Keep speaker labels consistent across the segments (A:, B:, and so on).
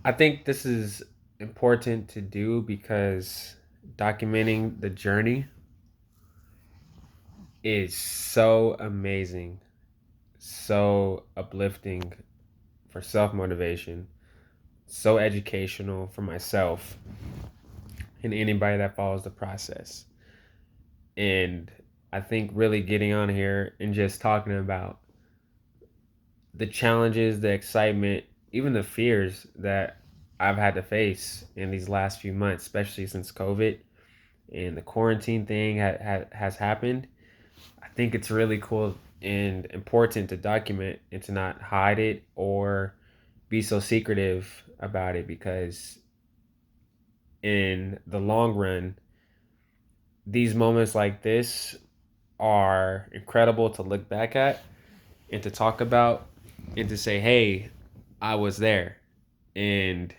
A: I think this is important to do because documenting the journey is so amazing, so uplifting for self motivation, so educational for myself and anybody that follows the process. And I think really getting on here and just talking about the challenges, the excitement, even the fears that I've had to face in these last few months, especially since COVID and the quarantine thing has happened. I think it's really cool and important to document and to not hide it or be so secretive about it because in the long run, these moments like this are incredible to look back at and to talk about and to say, hey, I was there. And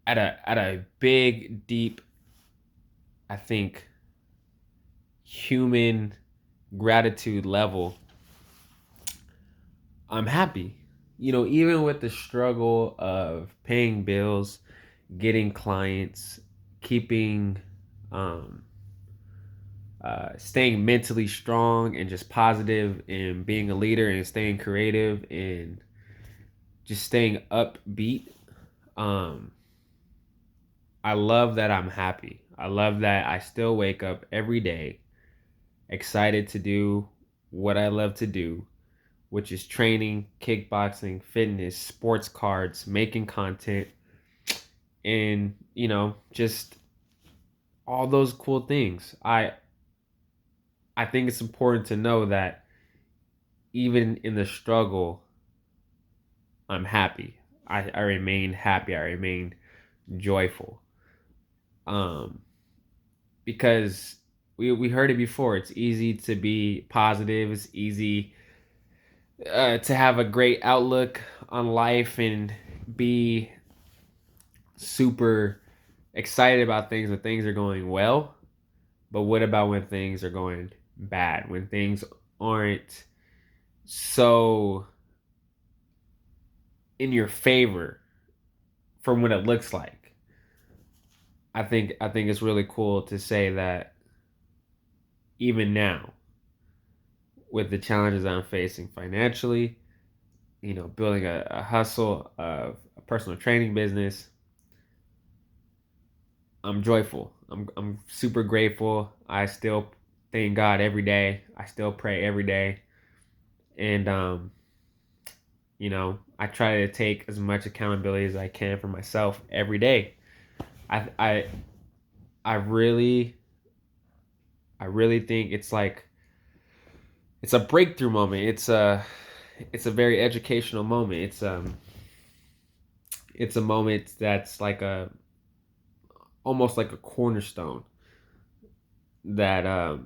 A: at a big, deep, I think, human gratitude level, I'm happy. Even with the struggle of paying bills, getting clients, keeping, um, staying mentally strong and just positive and being a leader and staying creative and just staying upbeat. Um, I love that I'm happy. I love that I still wake up every day excited to do what I love to do, which is training, kickboxing, fitness, sports cards, making content, and just all those cool things. I think it's important to know that even in the struggle, I'm happy. I remain happy. I remain joyful. Um, because we heard it before. It's easy to be positive. It's easy to have a great outlook on life and be super excited about things when things are going well. But what about when things are going bad? When things aren't so in your favor from what it looks like? I think it's really cool to say that even now, with the challenges I'm facing financially, building a hustle of a personal training business, I'm joyful. I'm super grateful. I still thank God every day. I still pray every day. And I try to take as much accountability as I can for myself every day. I I I really think it's a breakthrough moment. It's a very educational moment. It's a moment that's like a almost like a cornerstone that 5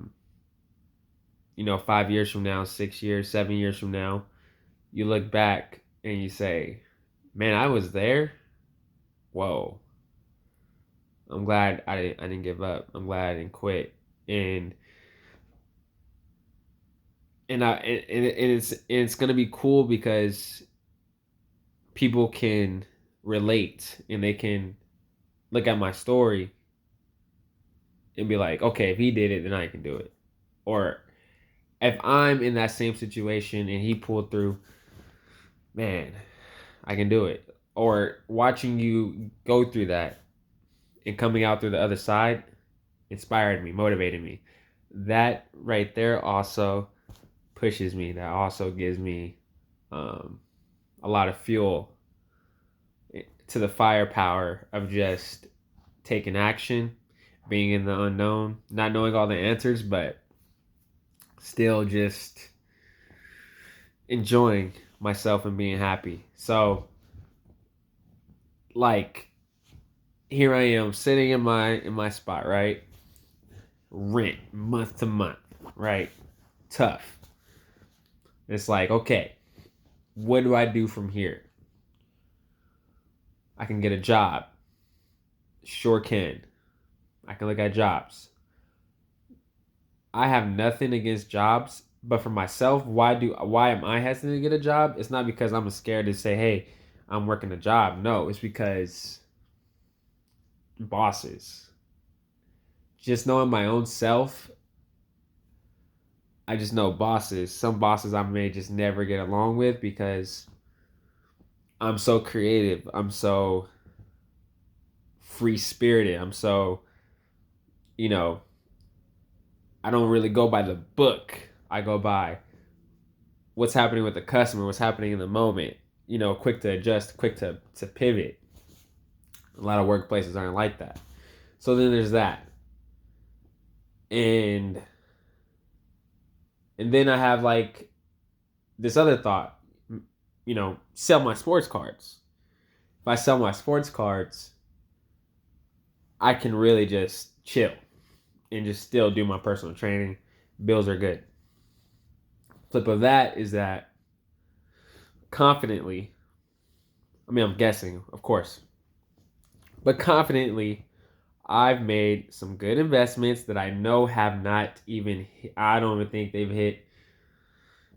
A: years from now, 6 years, 7 years from now, you look back and you say, "Man, I was there. Whoa! I'm glad I didn't give up. I'm glad I didn't quit." And it's gonna be cool because people can relate and they can look at my story and be like, "Okay, if he did it, then I can do it." Or if I'm in that same situation and he pulled through, man, I can do it. Or watching you go through that and coming out through the other side inspired me, motivated me. That right there also pushes me. That also gives me um, a lot of fuel to the firepower of just taking action, being in the unknown, not knowing all the answers, but still just enjoying myself and being happy. So, like, here I am sitting in my spot, right? Rent month to month, right? Tough. It's like, okay, what do I do from here? I can get a job. Sure can. I can look at jobs. I have nothing against jobs, but for myself, why am I hesitant to get a job? It's not because I'm scared to say, hey, I'm working a job. No, it's because bosses. Just knowing my own self, I just know bosses. Some bosses I may just never get along with because I'm so creative. I'm so free spirited. I'm so, you know, I don't really go by the book. I go by what's happening with the customer, what's happening in the moment. Quick to adjust, quick to pivot. A lot of workplaces aren't like that. So then there's that. And then I have like this other thought, sell my sports cards. If I sell my sports cards, I can really just chill and just still do my personal training. Bills are good. Flip of that is that confidently, I'm guessing, of course, but confidently, I've made some good investments that I know have not even, I don't even think they've hit,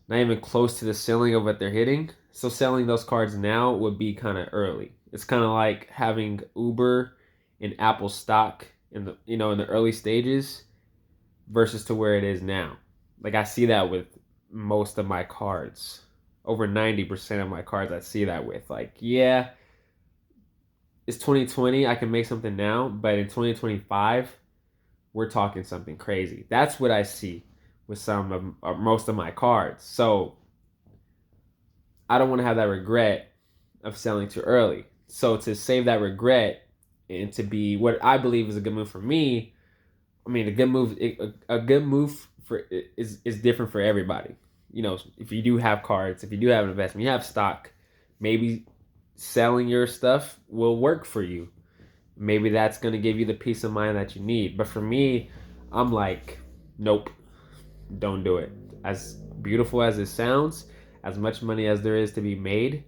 A: not even close to the ceiling of what they're hitting. So selling those cards now would be kind of early. It's kind of like having Uber and Apple stock in the early stages versus to where it is now. Like I see that with most of my cards. Over 90% of my cards I see that with. Like, yeah, it's 2020, I can make something now, but in 2025, we're talking something crazy. That's what I see with most of my cards. So I don't want to have that regret of selling too early. So to save that regret and to be what I believe is a good move for me, a good move for is different for everybody. If you do have cards, if you do have an investment, you have stock, maybe selling your stuff will work for you. Maybe that's going to give you the peace of mind that you need. But for me, I'm like, nope, don't do it. As beautiful as it sounds, as much money as there is to be made,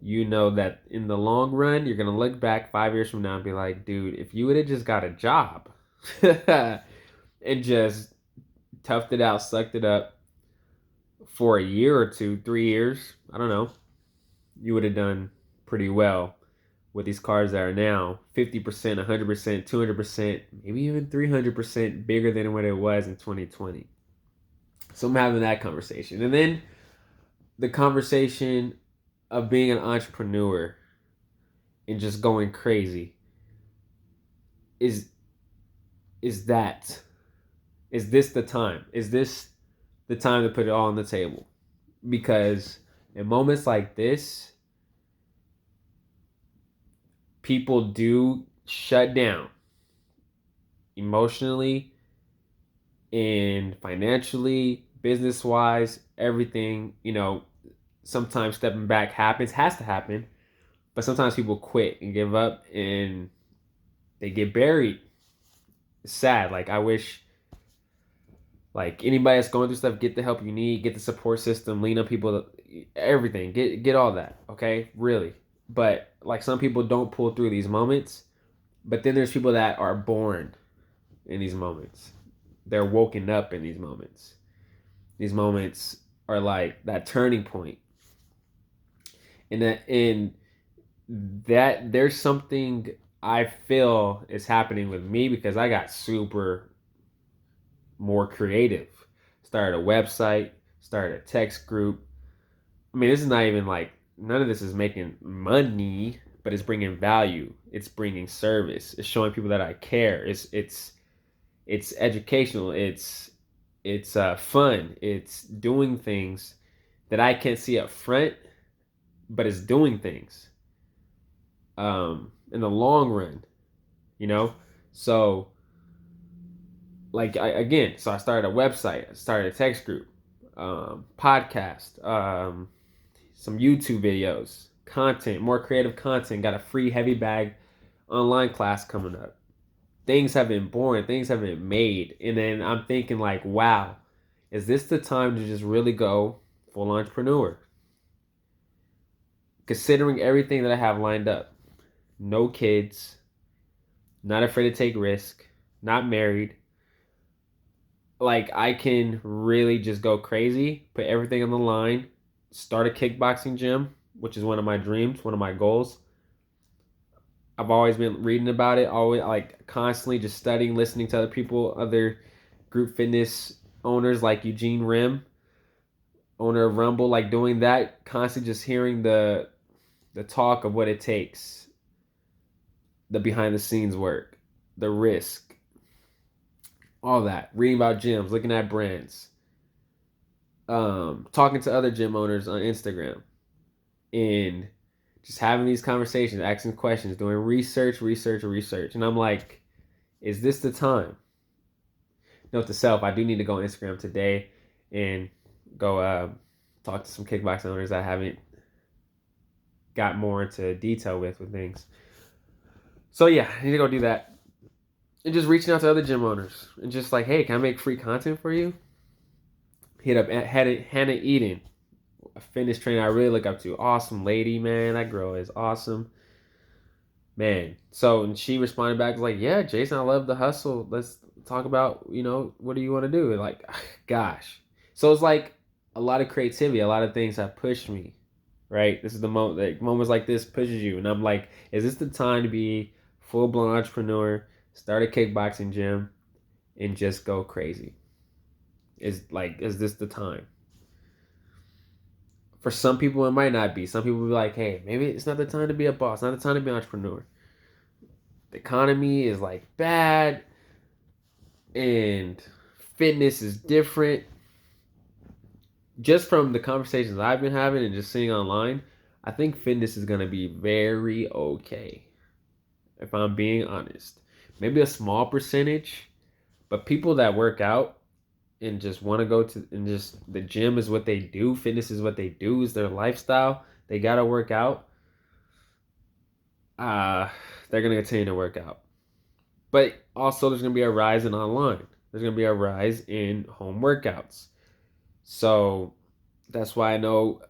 A: you know that in the long run, you're going to look back 5 years from now and be like, dude, if you would have just got a job and just toughed it out, sucked it up for a year or two, 3 years, I don't know, you would have done pretty well with these cars that are now 50%, 100%, 200%, maybe even 300% bigger than what it was in 2020. So I'm having that conversation. And then the conversation of being an entrepreneur and just going crazy is is that is this the time? Is this the time to put it all on the table? Because in moments like this, people do shut down emotionally and financially, business wise, everything. Sometimes stepping back has to happen, but sometimes people quit and give up and they get buried. It's sad. Like, I wish, like, anybody that's going through stuff, get the help you need, get the support system, lean on people, everything, get all that, okay? Really. But, like, some people don't pull through these moments, but then there's people that are born in these moments. They're woken up in these moments. These moments are like that turning point. And that there's something I feel is happening with me because I got super more creative. Started a website, started a text group. This is not even like, none of this is making money, but it's bringing value. It's bringing service. It's showing people that I care. It's educational. It's fun. It's doing things that I can't see up front, but it's doing things in the long run, you know. So like I started a website, I started a text group, podcast, some YouTube videos, content, more creative content. Got a free heavy bag online class coming up. Things have been born, things have been made, and then I'm thinking like, wow, is this the time to just really go full entrepreneur? Considering everything that I have lined up, no kids, not afraid to take risk, not married. Like, I can really just go crazy, put everything on the line, start a kickboxing gym, which is one of my dreams, one of my goals. I've always been reading about it, always like constantly just studying, listening to other people, other group fitness owners like Eugene Rim, owner of Rumble, like doing that, constantly just hearing the talk of what it takes, the behind the scenes work, the risk, all that. Reading about gyms, looking at brands, talking to other gym owners on Instagram, and just having these conversations, asking questions, doing research. And I'm like, is this the time? Note to self, I do need to go on Instagram today and go talk to some kickboxing owners I haven't got more into detail with things. So yeah, I need to go do that. And just reaching out to other gym owners and just like, hey, can I make free content for you? Hit up Hannah Eden, a fitness trainer I really look up to. Awesome lady, man. That girl is awesome. Man. So, and she responded back like, yeah, Jason, I love the hustle. Let's talk about, what do you want to do? And like, gosh. So it's like a lot of creativity, a lot of things have pushed me, right? This is the moment, like, moments like this pushes you. And I'm like, is this the time to be full-blown entrepreneur, start a kickboxing gym, and just go crazy? Is this the time? For some people, it might not be. Some people will be like, hey, maybe it's not the time to be a boss, not the time to be an entrepreneur. The economy is like bad, and fitness is different. Just from the conversations I've been having and just seeing online, I think fitness is going to be very okay, if I'm being honest. Maybe a small percentage, but people that work out and just want to go to, and just the gym is what they do, fitness is what they do, is their lifestyle, they got to work out, they're going to continue to work out. But also there's going to be a rise in online. There's going to be a rise in home workouts. So that's why I know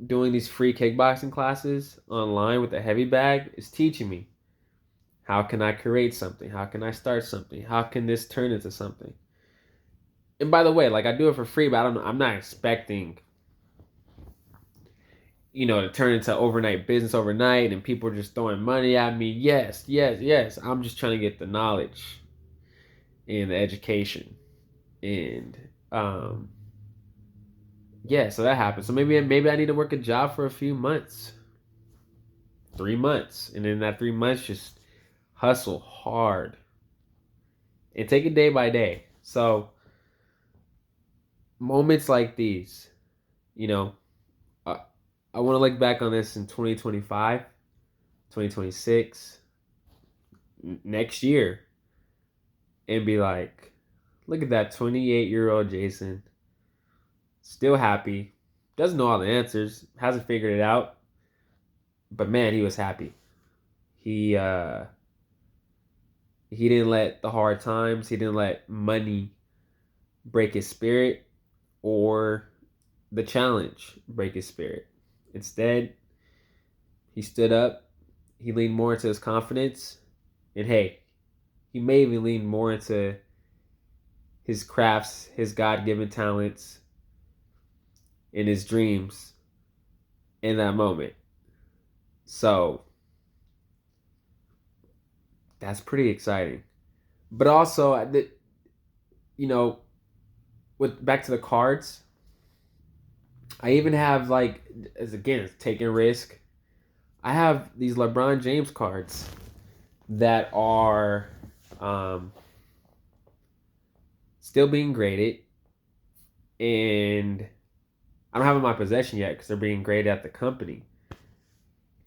A: doing these free kickboxing classes online with a heavy bag is teaching me, how can I create something? How can I start something? How can this turn into something? And by the way, like, I do it for free, but I'm not expecting, to turn into overnight business overnight and people are just throwing money at me. Yes. I'm just trying to get the knowledge and the education. And yeah, so that happens. So maybe I need to work a job for a few months. 3 months. And in that 3 months, just hustle hard. And take it day by day. So moments like these, I want to look back on this in 2025, 2026, next year, and be like, look at that 28-year-old Jason, still happy, doesn't know all the answers, hasn't figured it out, but man, he was happy. He didn't let the hard times, he didn't let money break his spirit, or the challenge break his spirit. Instead, he stood up, he leaned more into his confidence, and hey, he may even lean more into his crafts, his God-given talents, and his dreams in that moment. So that's pretty exciting. But also, with back to the cards, I even have, like, as again, taking risk. I have these LeBron James cards that are still being graded, and I don't have them in my possession yet because they're being graded at the company.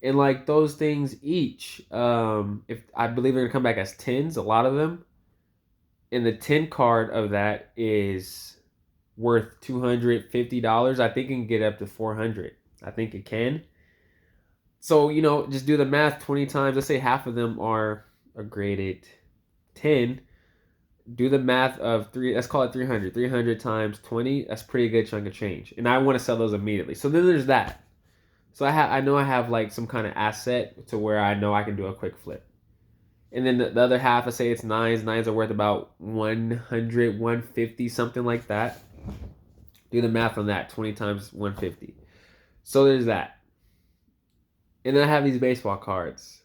A: And like those things each, if I believe they're gonna come back as tens, a lot of them. And the 10 card of that is worth $250. I think it can get up to 400. I think it can. So, just do the math 20 times. Let's say half of them are a graded 10. Do the math of three, let's call it 300. 300 times 20, that's a pretty good chunk of change. And I want to sell those immediately. So then there's that. So I know I have like some kind of asset to where I know I can do a quick flip. And then the other half, let's say it's nines. Nines are worth about 100, 150, something like that. Do the math on that, 20 times 150. So there's that. And then I have these baseball cards.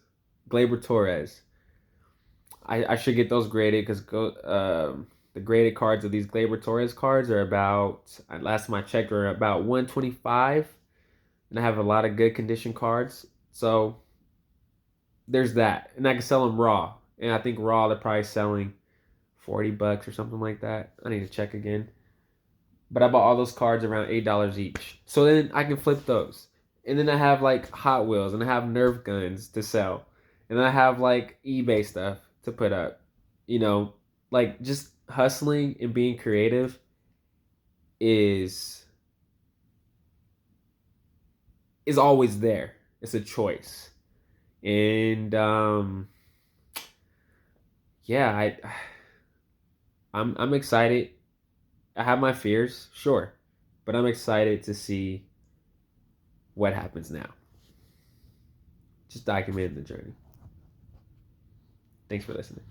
A: Gleyber Torres. I should get those graded because the graded cards of these Gleyber Torres cards are about, last time I checked, are about 125. And I have a lot of good condition cards. So there's that. And I can sell them raw. And I think raw they're probably selling $40 or something like that. I need to check again. But I bought all those cards around $8 each. So then I can flip those. And then I have like Hot Wheels and I have Nerf guns to sell. And then I have like eBay stuff to put up. You know, like just hustling and being creative is is always there. It's a choice. And yeah, I'm excited. I have my fears, sure, but I'm excited to see what happens now. Just documenting the journey. Thanks for listening.